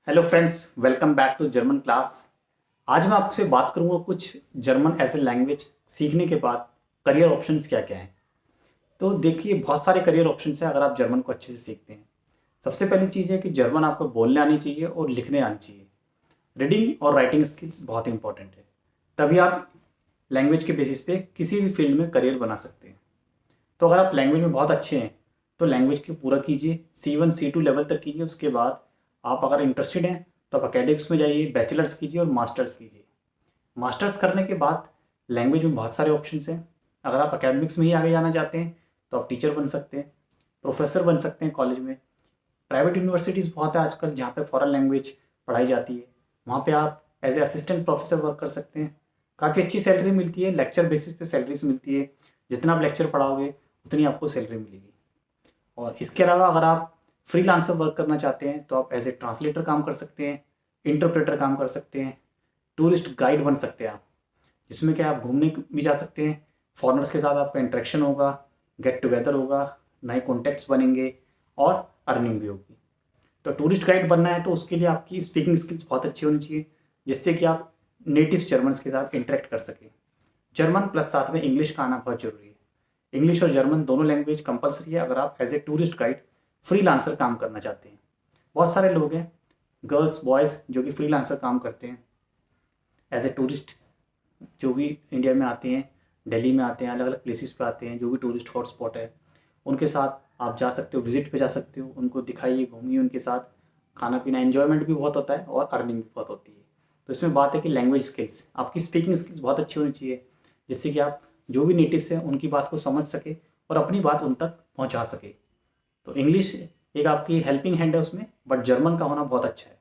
Hello friends, welcome back to German class. आज मैं आपसे बात करूंगा कुछ जर्मन एज ए लैंग्वेज सीखने के बाद करियर ऑप्शंस क्या क्या हैं। तो देखिए, बहुत सारे करियर ऑप्शंस हैं अगर आप जर्मन को अच्छे से सीखते हैं। सबसे पहली चीज़ है कि जर्मन आपको बोलने आनी चाहिए और लिखने आनी चाहिए। रीडिंग और राइटिंग स्किल्स बहुत इंपॉर्टेंट है, तभी आप लैंग्वेज के बेसिस पे किसी भी फील्ड में करियर बना सकते हैं। तो अगर आप लैंग्वेज में बहुत अच्छे हैं तो लैंग्वेज को पूरा कीजिए, C1 C2 लेवल तक कीजिए। उसके बाद आप अगर इंटरेस्टेड हैं तो आप अकेडमिक्स में जाइए, बैचलर्स कीजिए और मास्टर्स कीजिए। मास्टर्स करने के बाद लैंग्वेज में बहुत सारे ऑप्शंस हैं। अगर आप अकेडमिक्स में ही आगे जाना चाहते हैं तो आप टीचर बन सकते हैं, प्रोफेसर बन सकते हैं कॉलेज में। प्राइवेट यूनिवर्सिटीज़ बहुत है आजकल जहाँ पे फॉरेन लैंग्वेज पढ़ाई जाती है। वहाँ पे आप as a assistant professor work कर सकते हैं। काफ़ी अच्छी सैलरी मिलती है, लेक्चर बेसिस पे सैलरीज मिलती है। जितना आप लेक्चर पढ़ाओगे उतनी आपको सैलरी मिलेगी। और इसके अलावा अगर आप फ्रीलांसर वर्क करना चाहते हैं तो आप एज ए ट्रांसलेटर काम कर सकते हैं, इंटरप्रेटर काम कर सकते हैं, टूरिस्ट गाइड बन सकते हैं आप, जिसमें कि आप घूमने भी जा सकते हैं। फॉरेनर्स के साथ आपका इंटरेक्शन होगा, गेट टुगेदर होगा, नए कॉन्टैक्ट्स बनेंगे और अर्निंग भी होगी। तो टूरिस्ट गाइड बनना है तो उसके लिए आपकी स्पीकिंग स्किल्स बहुत अच्छी होनी चाहिए, जिससे कि आप नेटिव जर्मन्स के साथ इंटरेक्ट कर सकें। जर्मन प्लस साथ में इंग्लिश का आना बहुत ज़रूरी है। इंग्लिश और जर्मन दोनों लैंग्वेज कंपलसरी है अगर आप as a tourist guide freelancer काम करना चाहते हैं। बहुत सारे लोग हैं, गर्ल्स बॉयज़, जो कि फ्रीलांसर काम करते हैं एज ए टूरिस्ट, जो भी इंडिया में आते हैं, दिल्ली में आते हैं, अलग अलग प्लेसेस पे आते हैं, जो भी टूरिस्ट हॉटस्पॉट है उनके साथ आप जा सकते हो, विजिट पे जा सकते हो, उनको दिखाइए, घूमिए उनके साथ। खाना पीना एन्जॉयमेंट भी बहुत होता है और अर्निंग भी बहुत होती है। तो इसमें बात है कि लैंग्वेज स्किल्स, आपकी स्पीकिंग स्किल्स बहुत अच्छी होनी चाहिए, जिससे कि आप जो भी नेटिव्स हैं उनकी बात को समझ सके और अपनी बात उन तक पहुंचा सके। तो इंग्लिश एक आपकी हेल्पिंग हैंड है उसमें, बट जर्मन का होना बहुत अच्छा है,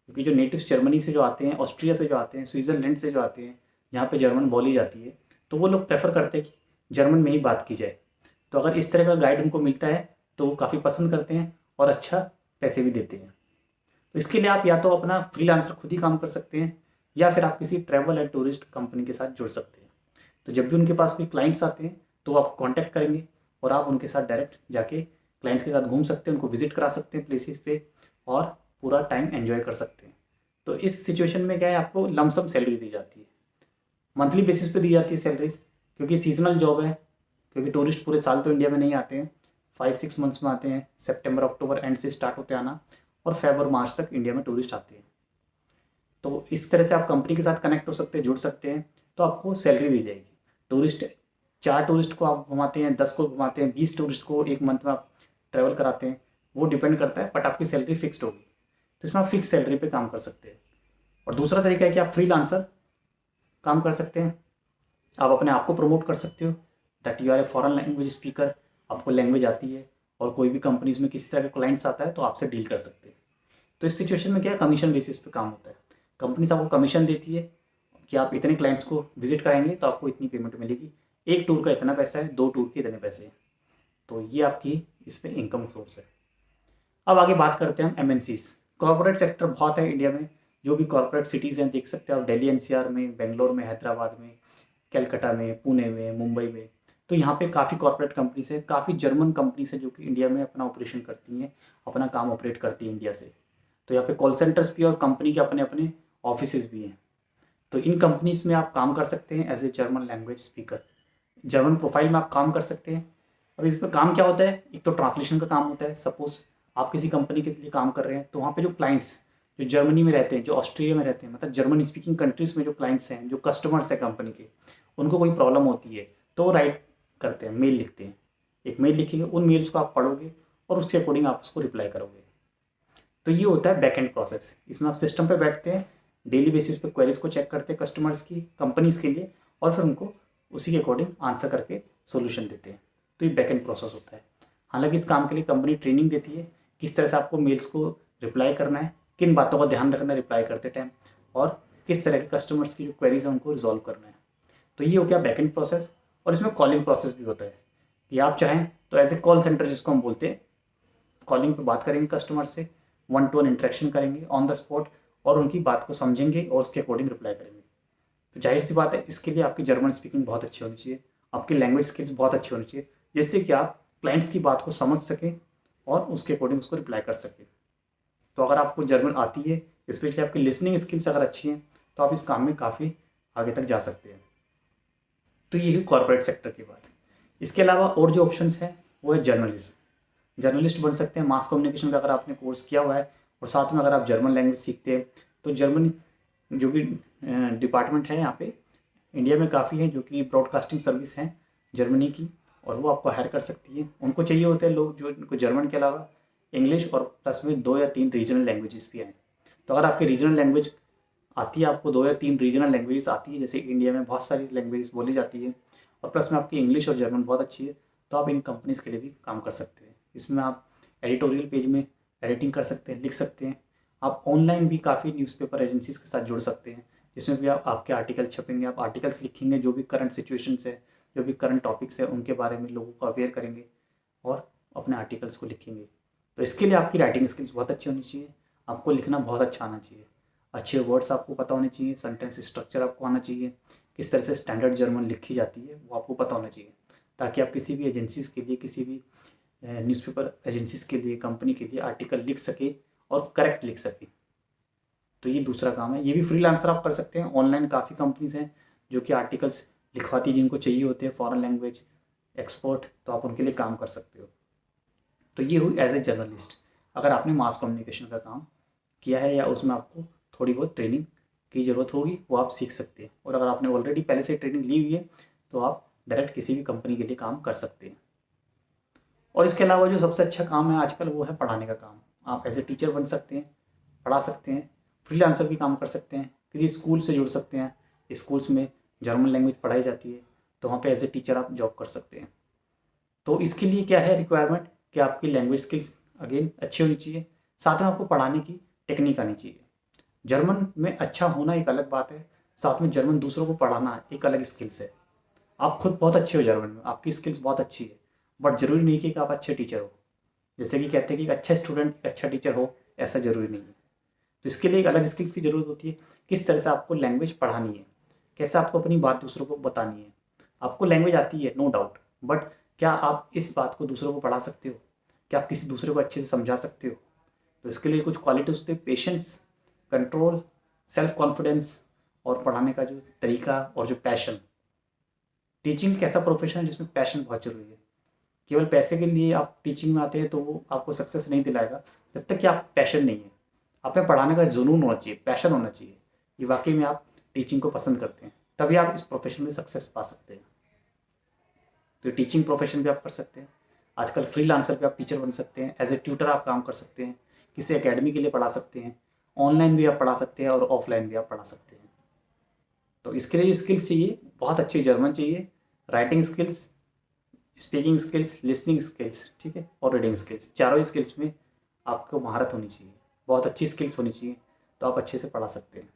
क्योंकि जो नेटिव्स जर्मनी से जो आते हैं, ऑस्ट्रिया से जो आते हैं, स्विट्ज़रलैंड से जो आते हैं, जहाँ पे जर्मन बोली जाती है, तो वो लोग प्रेफर करते हैं कि जर्मन में ही बात की जाए। तो अगर इस तरह का गाइड उनको मिलता है तो वो काफ़ी पसंद करते हैं और अच्छा पैसे भी देते हैं। तो इसके लिए आप या तो अपना फ्रीलांसर खुद ही काम कर सकते हैं, या फिर आप किसी ट्रैवल एंड टूरिस्ट कंपनी के साथ जुड़ सकते हैं। तो जब भी उनके पास कोई क्लाइंट्स आते हैं तो वो आपको कांटेक्ट करेंगे और आप उनके साथ डायरेक्ट जाके क्लाइंट्स के साथ घूम सकते हैं, उनको विजिट करा सकते हैं प्लेसेस पे और पूरा टाइम एंजॉय कर सकते हैं। तो इस सिचुएशन में क्या है, आपको लमसम सैलरी दी जाती है, मंथली बेसिस पे दी जाती है सैलरीज, क्योंकि सीजनल जॉब है। क्योंकि टूरिस्ट पूरे साल तो इंडिया में नहीं आते हैं, 5-6 मंथ्स में आते हैं। सितंबर अक्टूबर एंड से स्टार्ट होते आना और फेबर मार्च तक इंडिया में टूरिस्ट आते हैं। तो इस तरह से आप कंपनी के साथ कनेक्ट हो सकते हैं, जुड़ सकते हैं, तो आपको सैलरी दी जाएगी। टूरिस्ट 4 टूरिस्ट को आप घुमाते हैं, 10 को घुमाते हैं, 20 टूरिस्ट को एक मंथ में आप ट्रैवल कराते हैं, वो डिपेंड करता है, बट आपकी सैलरी फिक्स्ड होगी। तो इसमें आप फिक्स सैलरी पे काम कर सकते हैं। और दूसरा तरीका है कि आप फ्रीलांसर काम कर सकते हैं। आप अपने आप को प्रमोट कर सकते हो that you are a foreign language speaker, आपको लैंग्वेज आती है और कोई भी कंपनीज में किसी तरह का क्लाइंट्स आता है तो आपसे डील कर सकते हैं। तो इस सिचुएशन में क्या है, कमीशन बेसिस पे काम होता है। कंपनीज आपको कमीशन देती है कि आप इतने क्लाइंट्स को विजिट कराएंगे तो आपको इतनी पेमेंट मिलेगी, एक टूर का इतना पैसा है, 2 टूर के इतने पैसे हैं। तो ये आपकी इस पर इनकम सोर्स है। अब आगे बात करते हैं हम एमएनसीज। कॉर्पोरेट सेक्टर बहुत है इंडिया में, जो भी कॉर्पोरेट सिटीज़ हैं देख सकते हैं आप, दिल्ली एनसीआर में, बेंगलोर में, हैदराबाद में, कलकत्ता में, पुणे में, मुंबई में। तो यहाँ पे काफ़ी कॉर्पोरेट कंपनीज है, काफ़ी जर्मन कंपनीज है जो कि इंडिया में अपना ऑपरेशन करती हैं, अपना काम ऑपरेट करती है इंडिया से। तो यहाँ पे कॉल सेंटर्स भी और कंपनी के अपने अपने ऑफिसेज भी हैं। तो इन कंपनीज में आप काम कर सकते हैं as a German language speaker. German profile में आप काम कर सकते हैं। अब इसमें काम क्या होता है, एक तो ट्रांसलेशन का काम होता है। सपोज आप किसी कंपनी के लिए काम कर रहे हैं तो वहाँ पे जो क्लाइंट्स जो जर्मनी में रहते हैं, जो ऑस्ट्रेलिया में रहते हैं, मतलब जर्मन स्पीकिंग कंट्रीज़ में जो क्लाइंट्स हैं, जो कस्टमर्स हैं कंपनी के, उनको कोई प्रॉब्लम होती है तो वो राइट करते हैं, मेल लिखते हैं। एक मेल लिखेंगे, उन मेल्स को आप पढ़ोगे और उसके अकॉर्डिंग आप उसको रिप्लाई करोगे। तो ये होता है बैक एंड प्रोसेस। इसमें आप सिस्टम पे बैठते हैं, डेली बेसिस पे क्वेरीज को चेक करते हैं कस्टमर्स की, कंपनीज के लिए, और फिर उनको उसी के अकॉर्डिंग आंसर करके सोल्यूशन देते हैं। तो ये बैक एंड प्रोसेस होता है। हालांकि इस काम के लिए कंपनी ट्रेनिंग देती है, किस तरह से आपको मेल्स को रिप्लाई करना है, किन बातों का ध्यान रखना है रिप्लाई करते टाइम, और किस तरह के कस्टमर्स की जो क्वेरीज हैं उनको रिजॉल्व करना है। तो ये हो गया बैक एंड प्रोसेस। और इसमें कॉलिंग प्रोसेस भी होता है कि आप चाहें तो ऐसे कॉल सेंटर जिसको हम बोलते हैं, कॉलिंग पे बात करेंगे कस्टमर से, 1-to-1 इंटरेक्शन करेंगे ऑन द स्पॉट, और उनकी बात को समझेंगे और उसके अकॉर्डिंग रिप्लाई करेंगे। तो जाहिर सी बात है, इसके लिए आपकी जर्मन स्पीकिंग बहुत अच्छी होनी चाहिए, आपकी लैंग्वेज स्किल्स बहुत अच्छी होनी चाहिए, जिससे कि आप क्लाइंट्स की बात को समझ सकें और उसके अकॉर्डिंग उसको रिप्लाई कर सकें। तो अगर आपको जर्मन आती है, स्पेशली आपकी लिसनिंग स्किल्स अगर अच्छी हैं, तो आप इस काम में काफ़ी आगे तक जा सकते हैं। तो ये है कॉर्पोरेट सेक्टर की बात। इसके अलावा और जो ऑप्शंस हैं वो है जर्नलिज्म। जर्नलिस्ट बन सकते हैं, मास कम्युनिकेशन का अगर आपने कोर्स किया हुआ है और साथ में अगर आप जर्मन लैंग्वेज सीखते हैं, तो जर्मन जो भी डिपार्टमेंट है यहाँ पे इंडिया में काफ़ी है, जो कि ब्रॉडकास्टिंग सर्विस है जर्मनी की, और वो आपको हायर कर सकती है। उनको चाहिए होते हैं लोग जो इनको जर्मन के अलावा इंग्लिश और प्लस में 2 या 3 रीजनल लैंग्वेजेस भी हैं। तो अगर आपकी रीजनल लैंग्वेज आती है, आपको 2 या 3 रीजनल लैंग्वेजेस आती है, जैसे इंडिया में बहुत सारी लैंग्वेजेस बोली जाती है, और प्लस में आपकी इंग्लिश और जर्मन बहुत अच्छी है, तो आप इन कंपनीज़ के लिए भी काम कर सकते हैं। इसमें आप एडिटोरियल पेज में एडिटिंग कर सकते हैं, लिख सकते हैं। आप ऑनलाइन भी काफ़ी न्यूज़पेपर एजेंसीज के साथ जुड़ सकते हैं, जिसमें भी आप आपके आर्टिकल छपेंगे, आप आर्टिकल्स लिखेंगे, जो भी करंट सिचुएशंस है, जो भी करंट टॉपिक्स है, उनके बारे में लोगों को अवेयर करेंगे और अपने आर्टिकल्स को लिखेंगे। तो इसके लिए आपकी राइटिंग स्किल्स बहुत अच्छी होनी चाहिए, आपको लिखना बहुत अच्छा आना चाहिए, अच्छे वर्ड्स आपको पता होने चाहिए, सेंटेंस स्ट्रक्चर आपको आना चाहिए, किस तरह से स्टैंडर्ड जर्मन लिखी जाती है वो आपको पता होना चाहिए, ताकि आप किसी भी एजेंसीज के लिए, किसी भी न्यूज़पेपर एजेंसीज के लिए, कंपनी के लिए आर्टिकल लिख सके और करेक्ट लिख सके। तो ये दूसरा काम है। ये भी फ्रीलांसर आप कर सकते हैं। ऑनलाइन काफ़ी कंपनीज हैं जो कि आर्टिकल्स लिखवाती है, जिनको चाहिए होते हैं फॉरेन लैंग्वेज एक्सपर्ट, तो आप उनके लिए काम कर सकते हो। तो ये हुई एज ए जर्नलिस्ट, अगर आपने मास कम्युनिकेशन का काम किया है या उसमें आपको थोड़ी बहुत ट्रेनिंग की ज़रूरत होगी, वो आप सीख सकते हैं। और अगर आपने ऑलरेडी पहले से ट्रेनिंग ली हुई है, तो आप डायरेक्ट किसी भी कंपनी के लिए काम कर सकते हैं। और इसके अलावा जो सबसे अच्छा काम है आजकल, वो है पढ़ाने का काम। आप एज ए टीचर बन सकते हैं, पढ़ा सकते हैं, फ्रीलांसर भी काम कर सकते हैं, किसी स्कूल से जुड़ सकते हैं, स्कूल्स में जर्मन लैंग्वेज पढ़ाई जाती है, तो वहाँ पे एज ए टीचर आप जॉब कर सकते हैं। तो इसके लिए क्या है रिक्वायरमेंट, कि आपकी लैंग्वेज स्किल्स अगेन अच्छी होनी चाहिए, साथ में आपको पढ़ाने की टेक्निक आनी चाहिए। जर्मन में अच्छा होना एक अलग बात है, साथ में जर्मन दूसरों को पढ़ाना एक अलग स्किल्स है। आप खुद बहुत अच्छे हो जर्मन में, आपकी स्किल्स बहुत अच्छी है, बट ज़रूरी नहीं कि आप अच्छे टीचर हो। जैसे कि कहते हैं कि एक अच्छा स्टूडेंट एक अच्छा टीचर हो, ऐसा ज़रूरी नहीं है। तो इसके लिए एक अलग स्किल्स की ज़रूरत होती है, किस तरह से आपको लैंग्वेज पढ़ानी है, कैसे आपको अपनी बात दूसरों को बतानी है। आपको लैंग्वेज आती है नो डाउट, बट क्या आप इस बात को दूसरों को पढ़ा सकते हो, क्या आप किसी दूसरे को अच्छे से समझा सकते हो। तो इसके लिए कुछ क्वालिटीज होती है, पेशेंस, कंट्रोल, सेल्फ कॉन्फिडेंस, और पढ़ाने का जो तरीका और जो पैशन। टीचिंग एक ऐसा प्रोफेशन है जिसमें पैशन बहुत जरूरी है। केवल पैसे के लिए आप टीचिंग में आते हैं तो वो आपको सक्सेस नहीं दिलाएगा, जब तक कि आप पैशन नहीं है। आप में पढ़ाने का जुनून होना चाहिए, पैशन होना चाहिए, ये वाकई में आप टीचिंग को पसंद करते हैं, तभी आप इस प्रोफेशन में सक्सेस पा सकते हैं। तो टीचिंग प्रोफेशन भी आप कर सकते हैं। आजकल फ्रीलांसर पे आप टीचर बन सकते हैं, एज ए ट्यूटर आप काम कर सकते हैं, किसी एकेडमी के लिए पढ़ा सकते हैं, ऑनलाइन भी आप पढ़ा सकते हैं और ऑफलाइन भी आप पढ़ा सकते हैं। तो इसके लिए स्किल्स चाहिए, बहुत अच्छी जर्मन चाहिए, writing skills, speaking skills, listening skills, ठीक है, और रीडिंग स्किल्स। चारों स्किल्स में आपको महारत होनी चाहिए, बहुत अच्छी स्किल्स होनी चाहिए, तो आप अच्छे से पढ़ा सकते हैं।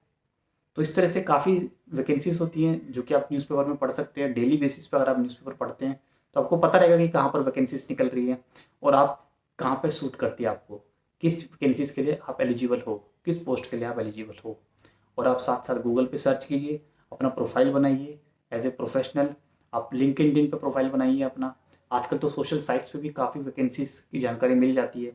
तो इस तरह से काफ़ी वैकेंसीज होती हैं जो कि आप न्यूज़पेपर में पढ़ सकते हैं। डेली बेसिस पर अगर आप न्यूज़पेपर पढ़ते हैं तो आपको पता रहेगा कि कहाँ पर वैकेंसीज निकल रही है और आप कहाँ पर सूट करती है, आपको किस वैकेंसीज के लिए आप एलिजिबल हो, किस पोस्ट के लिए आप एलिजिबल हो। और आप साथ साथ गूगल पे सर्च कीजिए, अपना प्रोफाइल बनाइए एज ए प्रोफेशनल। आप लिंक्डइन पे प्रोफाइल बनाइए अपना। आजकल तो सोशल साइट्स पे भी काफ़ी वैकेंसीज की जानकारी मिल जाती है,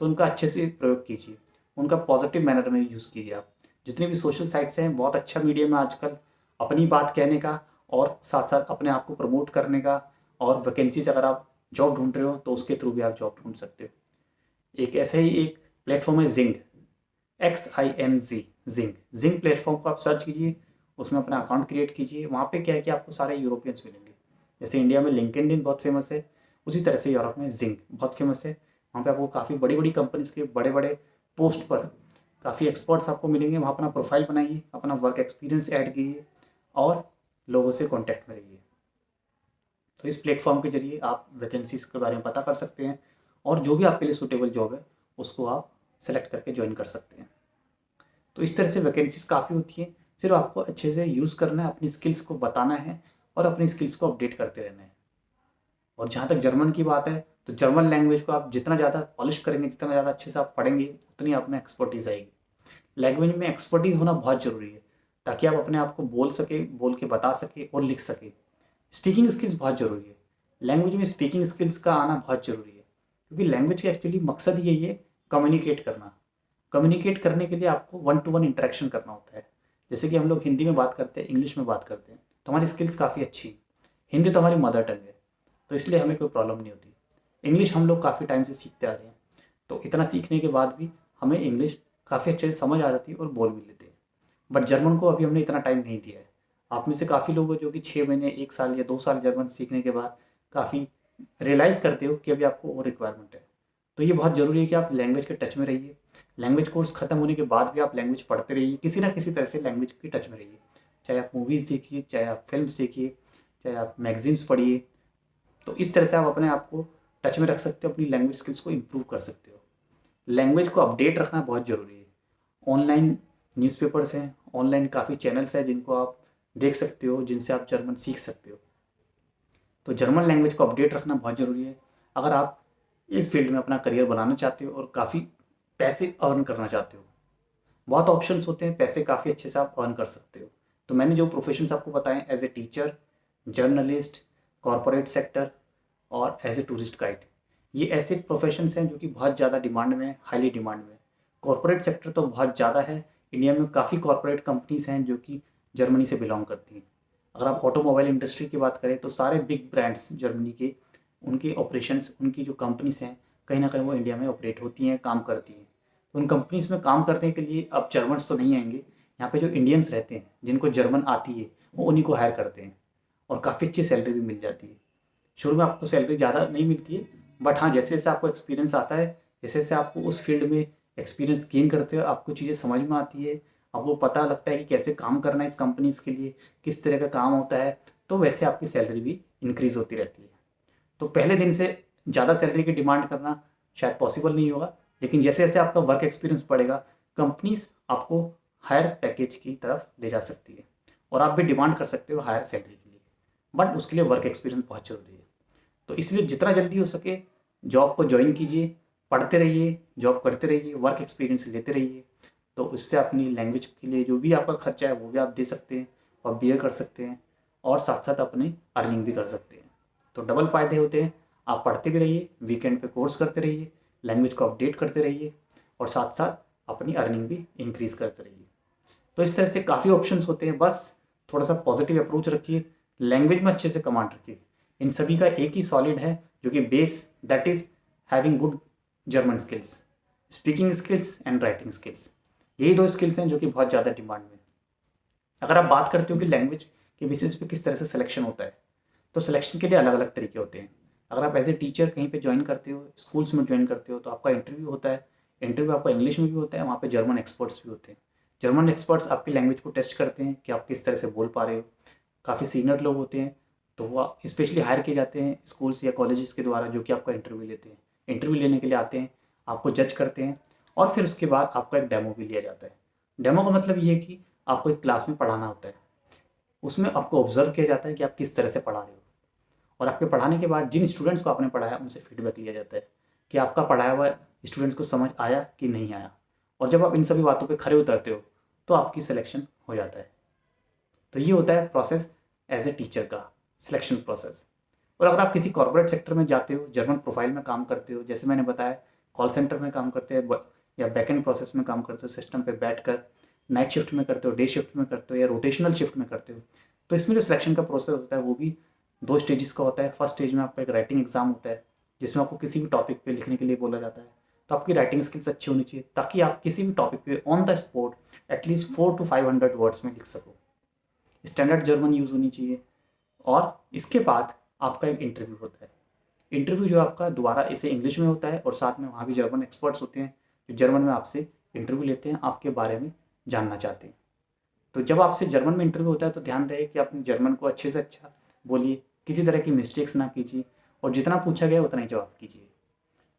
तो उनका अच्छे से प्रयोग कीजिए, उनका पॉजिटिव मैनर में यूज़ कीजिए। आप जितनी भी सोशल साइट्स हैं, बहुत अच्छा मीडियम है आजकल अपनी बात कहने का और साथ साथ अपने आप को प्रमोट करने का। और वैकेंसीज अगर आप जॉब ढूंढ रहे हो तो उसके थ्रू भी आप जॉब ढूंढ सकते हो। एक ऐसे ही एक प्लेटफॉर्म है जिंग, XING, जिंग। जिंग प्लेटफॉर्म को आप सर्च कीजिए, उसमें अपना अकाउंट क्रिएट कीजिए। वहाँ पे क्या है कि आपको सारे यूरोपियंस मिलेंगे। जैसे इंडिया में लिंक्डइन बहुत फेमस है, उसी तरह से यूरोप में जिंग बहुत फेमस है। वहाँ पे आपको काफ़ी बड़ी बड़ी कंपनीज के बड़े बड़े पोस्ट पर काफ़ी एक्सपर्ट्स आपको मिलेंगे। वहाँ अपना प्रोफाइल बनाइए, अपना वर्क एक्सपीरियंस ऐड कीजिए और लोगों से कॉन्टैक्ट में रहिए। तो इस प्लेटफॉर्म के जरिए आप वैकेंसीज के बारे में पता कर सकते हैं और जो भी आपके लिए सूटेबल जॉब है उसको आप सेलेक्ट करके ज्वाइन कर सकते हैं। तो इस तरह से वैकेंसीज काफ़ी होती हैं, सिर्फ आपको अच्छे से यूज़ करना है, अपनी स्किल्स को बताना है और अपनी स्किल्स को अपडेट करते रहना है। और जहाँ तक जर्मन की बात है, तो जर्मन लैंग्वेज को आप जितना ज़्यादा पॉलिश करेंगे, जितना ज़्यादा अच्छे से आप पढ़ेंगे, उतनी आप में एक्सपर्टीज आएगी। लैंग्वेज में एक्सपर्टीज होना बहुत ज़रूरी है, ताकि आप अपने आप को बोल सके, बोल के बता सके और लिख सके। स्पीकिंग स्किल्स बहुत ज़रूरी है, लैंग्वेज में स्पीकिंग स्किल्स का आना बहुत ज़रूरी है, क्योंकि लैंग्वेज का एक्चुअली मकसद ही यही है, कम्युनिकेट करना। कम्युनिकेट करने के लिए आपको वन टू वन इंटरेक्शन करना होता है। जैसे कि हम लोग हिंदी में बात करते हैं, इंग्लिश में बात करते हैं, तो हमारी स्किल्स काफ़ी अच्छी है। हिंदी तो हमारी मदर टंग है, तो इसलिए हमें कोई प्रॉब्लम नहीं होती। इंग्लिश हम लोग काफ़ी टाइम से सीखते आ रहे हैं, तो इतना सीखने के बाद भी हमें इंग्लिश काफ़ी अच्छे से समझ आ जाती है और बोल भी लेते हैं। बट जर्मन को अभी हमने इतना टाइम नहीं दिया है। आप में से काफ़ी लोग हैं जो कि 6 महीने, 1 साल या 2 साल जर्मन सीखने के बाद काफ़ी रियलाइज़ करते हो कि अभी आपको और रिक्वायरमेंट है। तो ये बहुत ज़रूरी है कि आप लैंग्वेज के टच में रहिए। लैंग्वेज कोर्स ख़त्म होने के बाद भी आप लैंग्वेज पढ़ते रहिए, किसी ना किसी तरह से लैंग्वेज के टच में रहिए। चाहे आप मूवीज़ देखिए, चाहे आप फिल्म्स देखिए, चाहे आप मैगजीन्स पढ़िए। तो इस तरह से आप अपने आप को टच में रख सकते हो, अपनी लैंग्वेज स्किल्स को इम्प्रूव कर सकते हो। लैंग्वेज को अपडेट रखना बहुत ज़रूरी है। ऑनलाइन न्यूज़पेपर्स हैं, ऑनलाइन काफ़ी चैनल्स हैं जिनको आप देख सकते हो, जिनसे आप जर्मन सीख सकते हो। तो जर्मन लैंग्वेज को अपडेट रखना बहुत ज़रूरी है अगर आप इस फील्ड में अपना करियर बनाना चाहते हो और काफ़ी पैसे अर्न करना चाहते हो। बहुत ऑप्शंस होते हैं, पैसे काफ़ी अच्छे से आप अर्न कर सकते हो। तो मैंने जो प्रोफेशंस आपको बताए, as a teacher, journalist, corporate sector और एज ए टूरिस्ट गाइड, ये ऐसे प्रोफेशंस हैं जो कि बहुत ज़्यादा डिमांड में है, हाईली डिमांड में है। कॉरपोरेट सेक्टर तो बहुत ज़्यादा है। इंडिया में काफ़ी कॉरपोरेट कंपनीज़ हैं जो कि जर्मनी से बिलोंग करती हैं। अगर आप ऑटोमोबाइल इंडस्ट्री की बात करें तो सारे बिग ब्रांड्स जर्मनी के, उनके ऑपरेशंस, उनकी जो कंपनीज़ हैं, कहीं ना कहीं वो इंडिया में ऑपरेट होती हैं, काम करती हैं। तो उन कंपनीज़ में काम करने के लिए अब जर्मन्स तो नहीं आएंगे। यहाँ पे जो इंडियंस रहते हैं, जिनको जर्मन आती है, वो उन्हीं को हायर करते हैं और काफ़ी अच्छी सैलरी भी मिल जाती है। शुरू में आपको सैलरी ज़्यादा नहीं मिलती है, बट हाँ, जैसे जैसे आपको एक्सपीरियंस आता है, जैसे जैसे आपको उस फील्ड में एक्सपीरियंस गेन करते हो, आपको चीज़ें समझ में आती है, आपको पता लगता है कि कैसे काम करना है इस कंपनीज़ के लिए, किस तरह का काम होता है, तो वैसे आपकी सैलरी भी इंक्रीज़ होती रहती है। तो पहले दिन से ज़्यादा सैलरी की डिमांड करना शायद पॉसिबल नहीं होगा, लेकिन जैसे जैसे आपका वर्क एक्सपीरियंस बढ़ेगा, कंपनीज आपको हायर पैकेज की तरफ ले जा सकती है और आप भी डिमांड कर सकते हो हायर सैलरी के लिए। बट उसके लिए वर्क एक्सपीरियंस बहुत ज़रूरी है। तो इसलिए जितना जल्दी हो सके जॉब को ज्वाइन कीजिए, पढ़ते रहिए, जॉब करते रहिए, वर्क एक्सपीरियंस लेते रहिए। तो उससे अपनी लैंग्वेज के लिए जो भी आपका खर्चा है वो भी आप दे सकते हैं और बियर कर सकते हैं और साथ साथ अपनी अर्निंग भी कर सकते हैं। तो डबल फ़ायदे होते हैं। आप पढ़ते भी रहिए, वीकेंड पे कोर्स करते रहिए, लैंग्वेज को अपडेट करते रहिए और साथ साथ अपनी अर्निंग भी इंक्रीज़ करते रहिए। तो इस तरह से काफ़ी ऑप्शंस होते हैं। बस थोड़ा सा पॉजिटिव अप्रोच रखिए, लैंग्वेज में अच्छे से कमांड रखिए। इन सभी का एक ही सॉलिड है जो कि base, that is having good German skills, speaking skills and writing skills. यही दो स्किल्स हैं जो कि बहुत ज़्यादा डिमांड में। अगर आप बात करते हो कि लैंग्वेज के बेसिस पे किस तरह से सिलेक्शन होता है, तो सिलेक्शन के लिए अलग अलग तरीके होते हैं। अगर आप एज ए टीचर कहीं पे ज्वाइन करते हो, स्कूल्स में ज्वाइन करते हो, तो आपका इंटरव्यू होता है। इंटरव्यू आपका इंग्लिश में भी होता है, वहाँ पे जर्मन एक्सपर्ट्स भी होते हैं। जर्मन एक्सपर्ट्स आपकी लैंग्वेज को टेस्ट करते हैं कि आप किस तरह से बोल पा रहे हो। काफ़ी सीनियर लोग होते हैं, तो वो स्पेशली हायर किए जाते हैं स्कूल्स या कॉलेजेस के द्वारा, जो कि आपका इंटरव्यू लेते हैं। इंटरव्यू लेने के लिए आते हैं, आपको जज करते हैं और फिर उसके बाद आपका एक डेमो भी लिया जाता है। डेमो का मतलब ये है कि आपको एक क्लास में पढ़ाना होता है। उसमें आपको ऑब्जर्व किया जाता है कि आप किस तरह से पढ़ा रहे हो और आपके पढ़ाने के बाद जिन स्टूडेंट्स को आपने पढ़ाया उनसे फीडबैक लिया जाता है कि आपका पढ़ाया हुआ स्टूडेंट्स को समझ आया कि नहीं आया। और जब आप इन सभी बातों पे खरे उतरते हो तो आपकी सिलेक्शन हो जाता है। तो ये होता है प्रोसेस एज ए टीचर का, सिलेक्शन प्रोसेस। और अगर आप किसी कॉर्पोरेट सेक्टर में जाते हो, जर्मन प्रोफाइल में काम करते हो, जैसे मैंने बताया कॉल सेंटर में काम करते हो या बैकएंड प्रोसेस में काम करते हो, सिस्टम पे बैठकर नाइट शिफ्ट में करते हो, डे शिफ्ट में करते हो या रोटेशनल शिफ्ट में करते हो, तो इसमें जो सिलेक्शन का प्रोसेस होता है वो भी 2 स्टेजेस का होता है। फर्स्ट स्टेज में आपका एक राइटिंग एग्जाम होता है जिसमें आपको किसी भी टॉपिक पे लिखने के लिए बोला जाता है। तो आपकी राइटिंग स्किल्स अच्छी होनी चाहिए ताकि आप किसी भी टॉपिक पे on the spot at least 400 to 500 words में लिख सको। स्टैंडर्ड जर्मन यूज़ होनी चाहिए। और इसके बाद आपका एक इंटरव्यू होता है। इंटरव्यू जो आपका दोबारा इसे इंग्लिश में होता है और साथ में वहाँ भी जर्मन एक्सपर्ट्स होते हैं जो जर्मन में आपसे इंटरव्यू लेते हैं, आपके बारे में जानना चाहते हैं। तो जब आपसे जर्मन में इंटरव्यू होता है तो ध्यान रहे कि अपने जर्मन को अच्छे से अच्छा बोलिए, किसी तरह की मिस्टेक्स ना कीजिए और जितना पूछा गया उतना ही जवाब कीजिए।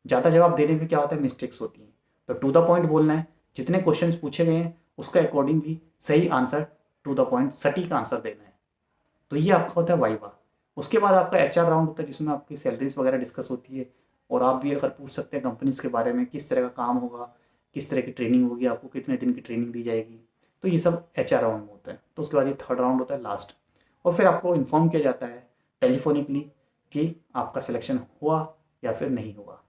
ज़्यादा जवाब देने में क्या होता है, मिस्टेक्स होती हैं। तो टू द पॉइंट बोलना है, जितने क्वेश्चंस पूछे गए हैं उसका अकॉर्डिंगली सही आंसर, टू द पॉइंट सटीक आंसर देना है। तो ये आपका होता है वाइवा। उसके बाद आपका एचआर राउंड होता है जिसमें आपकी सैलरीज वगैरह डिस्कस होती है और आप भी अगर पूछ सकते हैं कंपनीज के बारे में, किस तरह का काम होगा, किस तरह की ट्रेनिंग होगी, आपको कितने दिन की ट्रेनिंग दी जाएगी। तो ये सब एचआर राउंड में होता है। तो उसके बाद ये थर्ड राउंड होता है लास्ट, और फिर आपको इन्फॉर्म किया जाता है टेलीफोनिकली कि आपका सिलेक्शन हुआ या फिर नहीं हुआ।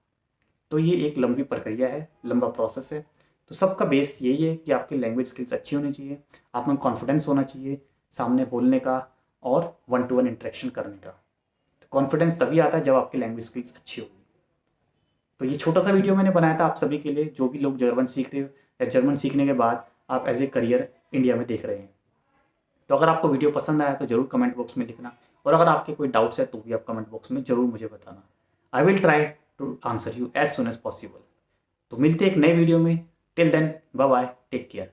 तो ये एक लंबी प्रक्रिया है, लंबा प्रोसेस है। तो सबका बेस यही है कि आपकी लैंग्वेज स्किल्स अच्छी होनी चाहिए, आप में कॉन्फिडेंस होना चाहिए सामने बोलने का और वन टू वन इंटरेक्शन करने का। तो कॉन्फिडेंस तभी आता है जब आपकी लैंग्वेज स्किल्स अच्छी होगी। तो ये छोटा सा वीडियो मैंने बनाया था आप सभी के लिए, जो भी लोग जर्मन सीख रहे हो या जर्मन सीखने के बाद आप एज ए करियर इंडिया में देख रहे हैं। तो अगर आपको वीडियो पसंद आया तो ज़रूर कमेंट बॉक्स में लिखना, और अगर आपके कोई डाउट्स है तो भी आप कमेंट बॉक्स में ज़रूर मुझे बताना। I will try to answer you as soon as possible. तो मिलते हैं एक नए वीडियो में। Till then bye bye, take care.